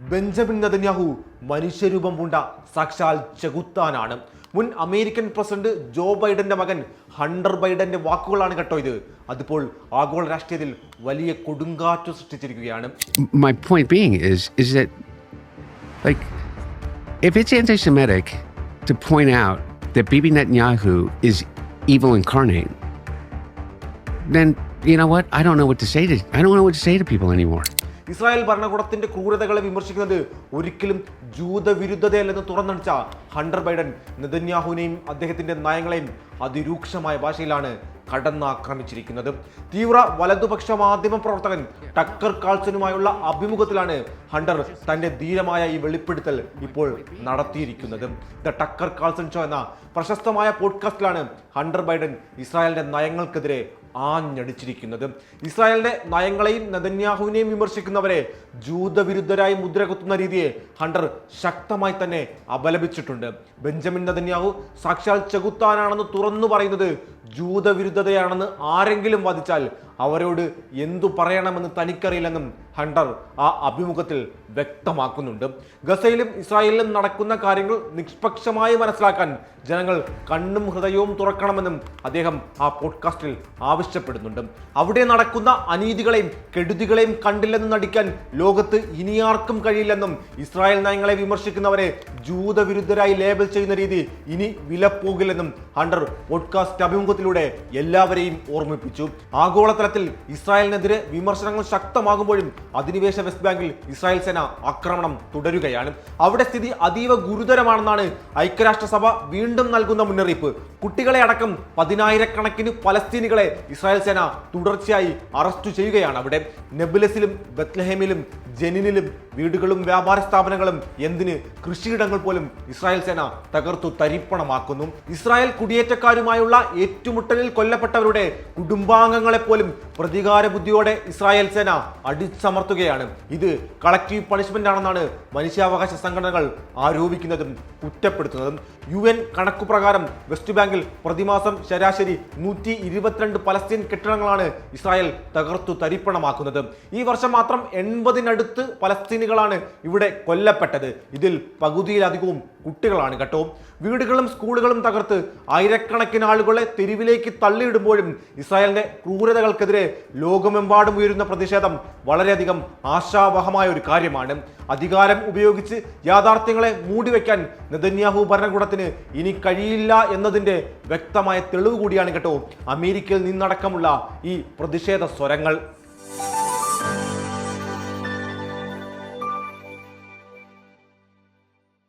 Benjamin Netanyahu മനുഷ്യരൂപം പൂണ്ട സാക്ഷാൽ ചെകുത്താനാണ്. മുൻ അമേരിക്കൻ പ്രസിഡന്റ് ജോ ബൈഡന്റെ മകൻ ഹണ്ടർ ബൈഡന്റെ വാക്കുകളാണ് കേട്ടോ ഇത്. അതിപ്പോൾ ആഗോള രാഷ്ട്രീയത്തിൽ വലിയ കൊടുങ്കാറ്റ് സൃഷ്ടിച്ചിരിക്കുകയാണ്. My point being is that, like, if it's anti-Semitic to point out that Bibi Netanyahu is evil incarnate, then you know what? I don't know what to say to people anymore. Israel ഭരണകൂടത്തിന്റെ ക്രൂരതകളെ വിമർശിക്കുന്നത് ഒരിക്കലും ജൂതവിരുദ്ധതയല്ലെന്ന് തുറന്നടിച്ച Hunter Biden നെതന്യാഹുവിനെയും അദ്ദേഹത്തിന്റെ നയങ്ങളെയും അതിരൂക്ഷമായ ഭാഷയിലാണ് കടന്നാക്രമിച്ചിരിക്കുന്നത്. തീവ്ര വലതുപക്ഷ മാധ്യമ പ്രവർത്തകൻ ടക്കർ കാൾസനുമായുള്ള അഭിമുഖത്തിലാണ് ഹണ്ടർ തന്റെ ധീരമായ ഈ വെളിപ്പെടുത്തൽ ഇപ്പോൾ നടത്തിയിരിക്കുന്നത്. ദ ടക്കർ കാൾസൺ ഷോ എന്ന പ്രശസ്തമായ പോഡ്കാസ്റ്റിലാണ് ഹണ്ടർ ബൈഡൻ ഇസ്രായേലിന്റെ നയങ്ങൾക്കെതിരെ ആഞ്ഞടിച്ചിരിക്കുന്നത്. ഇസ്രായേലിന്റെ നയങ്ങളെയും നെതന്യാഹുവിനെയും വിമർശിക്കുന്നവരെ ജൂതവിരുദ്ധരായി മുദ്രകുത്തുന്ന രീതിയെ ഹണ്ടർ ശക്തമായി തന്നെ അപലപിച്ചിട്ടുണ്ട്. ബെഞ്ചമിൻ നെതന്യാഹു സാക്ഷാൽ ചെകുത്താനാണെന്ന് തുറന്നു പറയുന്നത് ജൂതവിരുദ്ധതയാണെന്ന് ആരെങ്കിലും വാദിച്ചാൽ അവരോട് എന്തു പറയണമെന്ന് തനിക്കറിയില്ലെന്നും ഹണ്ടർ ആ അഭിമുഖത്തിൽ വ്യക്തമാക്കുന്നുണ്ട്. ഗസയിലും ഇസ്രായേലിലും നടക്കുന്ന കാര്യങ്ങൾ നിഷ്പക്ഷമായി മനസ്സിലാക്കാൻ ജനങ്ങൾ കണ്ണും ഹൃദയവും തുറക്കണമെന്നും അദ്ദേഹം ആ പോഡ്കാസ്റ്റിൽ ആവശ്യപ്പെടുന്നുണ്ട്. അവിടെ നടക്കുന്ന അനീതികളെയും കെടുതികളെയും കണ്ടില്ലെന്ന് നടിക്കാൻ ലോകത്ത് ഇനിയാർക്കും കഴിയില്ലെന്നും ഇസ്രായേൽ നയങ്ങളെ വിമർശിക്കുന്നവരെ ജൂതവിരുദ്ധരായി ലേബൽ ചെയ്യുന്ന രീതി ഇനി വിലപ്പോകില്ലെന്നും ഹണ്ടർ പോഡ്കാസ്റ്റ് അഭിമുഖത്തിലൂടെ എല്ലാവരെയും ഓർമ്മിപ്പിച്ചു. ആഗോളതലത്തിൽ ഇസ്രായേലിനെതിരെ വിമർശനങ്ങൾ ശക്തമാകുമ്പോഴും അധിനിവേശ വെസ്റ്റ് ബാങ്കിൽ ഇസ്രായേൽ സേന ആക്രമണം തുടരുകയാണ്. അവിടെ സ്ഥിതി അതീവ ഗുരുതരമാണെന്നാണ് ഐക്യരാഷ്ട്രസഭ വീണ്ടും നൽകുന്ന മുന്നറിയിപ്പ്. കുട്ടികളെ അടക്കം 10,000-കണക്കിന് പലസ്തീനികളെ ഇസ്രായേൽ സേന തുടർച്ചയായി അറസ്റ്റ് ചെയ്യുകയാണ്. അവിടെ നെബുലസിലും ബത്ലഹേമിലും ജെനിനിലും വീടുകളും വ്യാപാര സ്ഥാപനങ്ങളും എന്തിന് കൃഷിയിടങ്ങൾ പോലും ഇസ്രായേൽ സേന തകർത്തു തരിപ്പണമാക്കുന്നു. ഇസ്രായേൽ കുടിയേറ്റക്കാരുമായുള്ള ഏറ്റുമുട്ടലിൽ കൊല്ലപ്പെട്ടവരുടെ കുടുംബാംഗങ്ങളെ പോലും പ്രതികാര ബുദ്ധിയോടെ ഇസ്രായേൽ സേന അടിച്ചമർത്തുകയാണ്. ഇത് കളക്റ്റീവ് പണിഷ്മെന്റ് ആണെന്നാണ് മനുഷ്യാവകാശ സംഘടനകൾ ആരോപിക്കുന്നതും കുറ്റപ്പെടുത്തുന്നതും. UN കണക്കുപ്രകാരം വെസ്റ്റ് ബാങ്കിൽ പ്രതിമാസം ശരാശരി 122 പലസ്തീൻ കെട്ടിടങ്ങളാണ് ഇസ്രായേൽ തകർത്തു തരിപ്പണമാക്കുന്നത്. ഈ വർഷം മാത്രം 80-നടുത്ത് പലസ്തീനികളാണ് ഇവിടെ കൊല്ലപ്പെട്ടത്. ഇതിൽ പകുതിയിലധികവും കുട്ടികളാണ് കേട്ടോ. വീടുകളും സ്കൂളുകളും തകർത്ത് ആയിരക്കണക്കിന് ആളുകളെ തെരുവിലേക്ക് തള്ളിയിടുമ്പോഴും ഇസ്രായേലിന്റെ ക്രൂരതകൾക്കെതിരെ ലോകമെമ്പാടും ഉയരുന്ന പ്രതിഷേധം വളരെയധികം ആശാവഹമായ ഒരു കാര്യമാണ്. അധികാരം ഉപയോഗിച്ച് യാഥാർത്ഥ്യങ്ങളെ മൂടിവെക്കാൻ നെതന്യാഹു ഭരണകൂടത്തിന് ഇനി കഴിയില്ല എന്നതിന്റെ വ്യക്തമായ തെളിവ് കൂടിയാണ് കേട്ടോ അമേരിക്കയിൽ നിന്നടക്കമുള്ള ഈ പ്രതിഷേധ സ്വരങ്ങൾ.